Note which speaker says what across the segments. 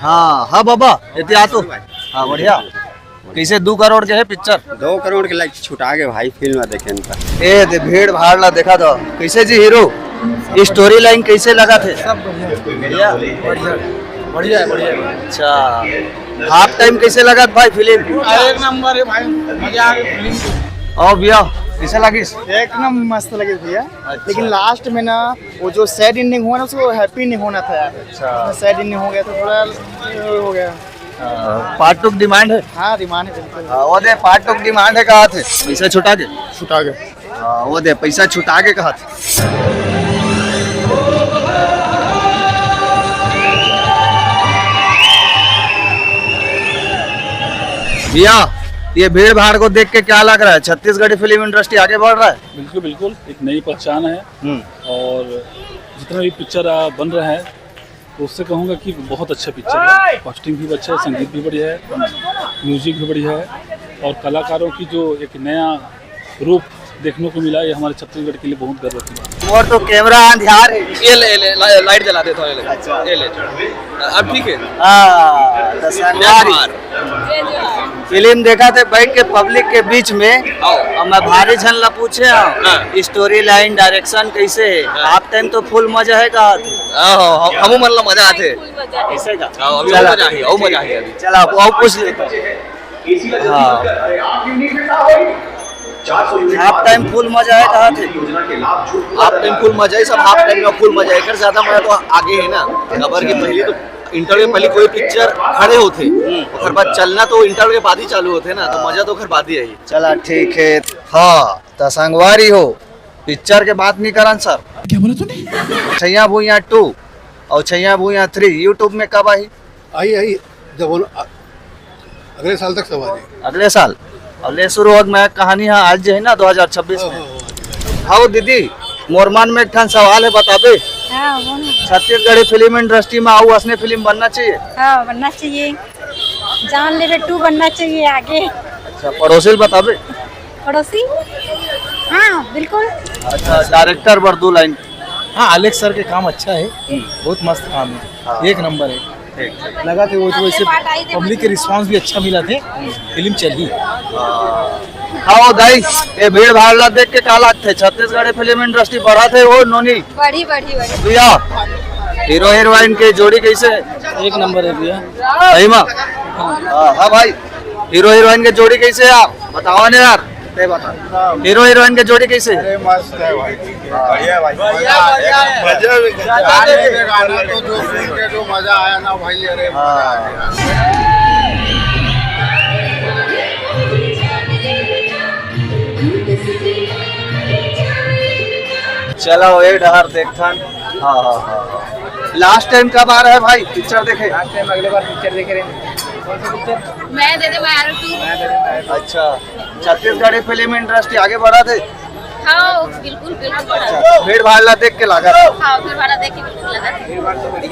Speaker 1: हाँ हाँ बाबा इतिहास तो हाँ बढ़िया। कैसे 2 करोड़ के है पिक्चर?
Speaker 2: 2 करोड़ के लाइक छुटा के भाई फिल्म देखे इनका।
Speaker 1: ए दे भीड़ भाड़ ला देखा था कैसे जी हीरो स्टोरी लाइन कैसे लगा थे?
Speaker 3: सब बढ़िया बढ़िया बढ़िया बढ़िया।
Speaker 1: अच्छा हाफ टाइम कैसे लगा भाई फिल्म?
Speaker 3: एक नंबर है भाई, मजा आ गया फिल्म।
Speaker 1: और भैया कैसे लगी?
Speaker 3: एक नंबर मस्त लगे भैया। लेकिन लास्ट में ना वो जो सैड एंडिंग हुआ ना उसको हैप्पी नहीं होना था यार।
Speaker 1: अच्छा
Speaker 3: सैड एंडिंग हो गया तो थोड़ा हो गया।
Speaker 1: पार्ट 2 डिमांड है?
Speaker 3: हाँ रिमान है बिल्कुल।
Speaker 1: वो दे पार्ट 2 डिमांड है कहा थे पैसा छुटा के?
Speaker 3: छुटा गया।
Speaker 1: वो दे पैसा छुटा के कहा थे। भैया ये भीड़ भाड़ को देख के क्या लग रहा है? छत्तीसगढ़ी फिल्म इंडस्ट्री आगे बढ़ रहा है?
Speaker 4: बिल्कुल बिल्कुल एक नई पहचान है। और जितना भी पिक्चर बन रहा है तो उससे कहूँगा कि बहुत अच्छा पिक्चर है। कॉस्टिंग भी अच्छा है, संगीत भी बढ़िया है, म्यूजिक भी बढ़िया है और कलाकारों की जो एक नया रूप देखने को मिला ये हमारे छत्तीसगढ़ के लिए बहुत गर्व की बात है।
Speaker 1: और तो कैमरा अंधियार है।
Speaker 5: ये ले लाइट जला दे थोड़ा। अच्छा ये ले अब ठीक है।
Speaker 1: फिल्म देखा थे बैठ के पब्लिक के बीच में और मैं भारी झन ला पूछे स्टोरी लाइन डायरेक्शन कैसे है? हाफ टाइम तो फुल मजा है कहा थे?
Speaker 5: हमू मन ला मजा आते
Speaker 1: ऐसे का
Speaker 5: अभी और मजा है, और मजा है अभी।
Speaker 1: चला और पूछ लेते। हाफ टाइम फुल मजा है कहा थे?
Speaker 5: हाफ टाइम फुल मजा है, सब हाफ टाइम में फुल मजा है। कर ज्यादा मजा तो आगे है ना। खबर की पहले तो इंटरव्यू पहले कोई पिक्चर खड़े होते और बाद चलना तो इंटरव्यू के बाद ही चालू होते ना, तो मजा तो खैर बाद ही आई।
Speaker 1: चला ठीक है। हाँ तो संगवारी हो पिक्चर के बात नहीं करन सर?
Speaker 3: क्या बोला तूने?
Speaker 1: छैया भूया 2 और छैया भूया 3 यूट्यूब में कब आई?
Speaker 6: आई जब अगले साल तक सब आ जाए।
Speaker 1: अगले साल और ले शुरू हो मैं कहानी है आज जो है ना 2026 में। हाँ दीदी मोरमान में एक ठन सवाल है बताबे।
Speaker 7: हाँ,
Speaker 1: छत्तीसगढ़ी फिल्म इंडस्ट्री में आऊ असने फिल्म बनना चाहिए?
Speaker 7: हाँ बनना चाहिए। जान ले 2 बनना चाहिए आगे।
Speaker 1: अच्छा पड़ोसी बताबे।
Speaker 7: पड़ोसी हाँ बिल्कुल।
Speaker 1: अच्छा डायरेक्टर बर्दू लाइन।
Speaker 3: हाँ अलेक्स सर के काम अच्छा है, बहुत मस्त काम है, एक नंबर है। लगा थे वो तो वैसे पब्लिक के रिस्पांस भी अच्छा मिला थे, फिल्म चली।
Speaker 1: हाँ दाई ये भीड़ भाड़ ला देख के का लगते? छत्तीसगढ़ी फिल्म इंडस्ट्री बढ़ा थे वो नोनी
Speaker 7: बड़ी बड़ी बड़ी
Speaker 1: भैया हीरो हीरोइन के जोड़ी कैसे है?
Speaker 3: एक नंबर है भैया।
Speaker 1: सही में? हाँ भाई हीरो हीरोइन के जोड़ी कैसे है आप बताओ ना यार? बता हीरो हीरोइन के जोड़ी कैसे है?
Speaker 6: मस्त है भाई, बढ़िया भाई, गाना तो जो सुन के जो मजा आया ना भाई, अरे मजा आ गया।
Speaker 1: चलो एक डहर देखथन। हाँ लास्ट टाइम कब आ रहा है भाई पिक्चर देखे?
Speaker 3: लास्ट टाइम अगले बार पिक्चर देख रहे हैं। कौन सा पिक्चर?
Speaker 7: मैं दे दे मैं
Speaker 1: अच्छा छत्तीसगढ़ी फिल्म इंडस्ट्री आगे बढ़ा थे?
Speaker 7: हाँ बिल्कुल बिल्कुल।
Speaker 1: भीड़ भाड़ ला देख के लगा
Speaker 7: हाँ फिर भाड़ा देख के बिल्कुल लगा।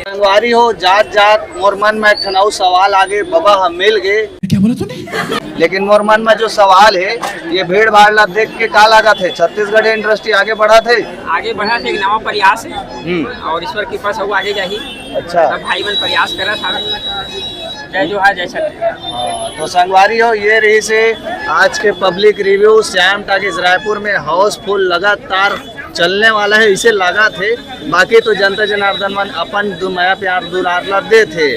Speaker 1: संगवारी हो जात जात मोर मन में ठनाऊ सवाल आगे बाबा हम मिल गए।
Speaker 3: क्या बोला तूने?
Speaker 1: लेकिन मोर मन में जो सवाल है ये भीड़ भाड़ ला देख के का लगा थे? छत्तीसगढ़ी इंडस्ट्री आगे बढ़ा थे?
Speaker 8: आगे बढ़ा थे, एक नवा प्रयास है और ईश्वर की कृपा से वो आगे जाही।
Speaker 1: अच्छा
Speaker 8: सब भाई बन प्रयास करा था। जय जोहार जय छत्तीसगढ़।
Speaker 1: तो संगवारी हो ये रही से आज के public review Shyam talkies Raipur में हाउसफुल लगातार चलने वाला है इसे लगा थे। बाकी तो जनता जनार्दन मन अपन दुमाया प्यार दुलार ला दे थे।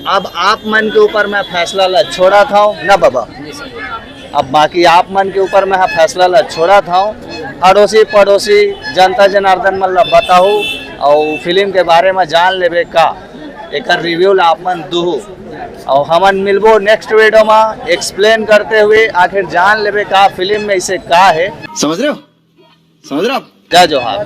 Speaker 1: अब आप मन के ऊपर मैं फैसला ला छोड़ा था ना बाबा। अब बाकी आप मन के ऊपर मैं फैसला ला छोड़ा था। अड़ोसी पड़ोसी जनता जनार्दन मन ला बताओ और फिल्म के बारे में जान लेबे का एक रिव्यू ला आप मन दू और हमन मिलबो नेक्स्ट वीडियो में एक्सप्लेन करते हुए आखिर जान लेबे का फिल्म में इसे का है। समझ रहे हो? जय जोहार।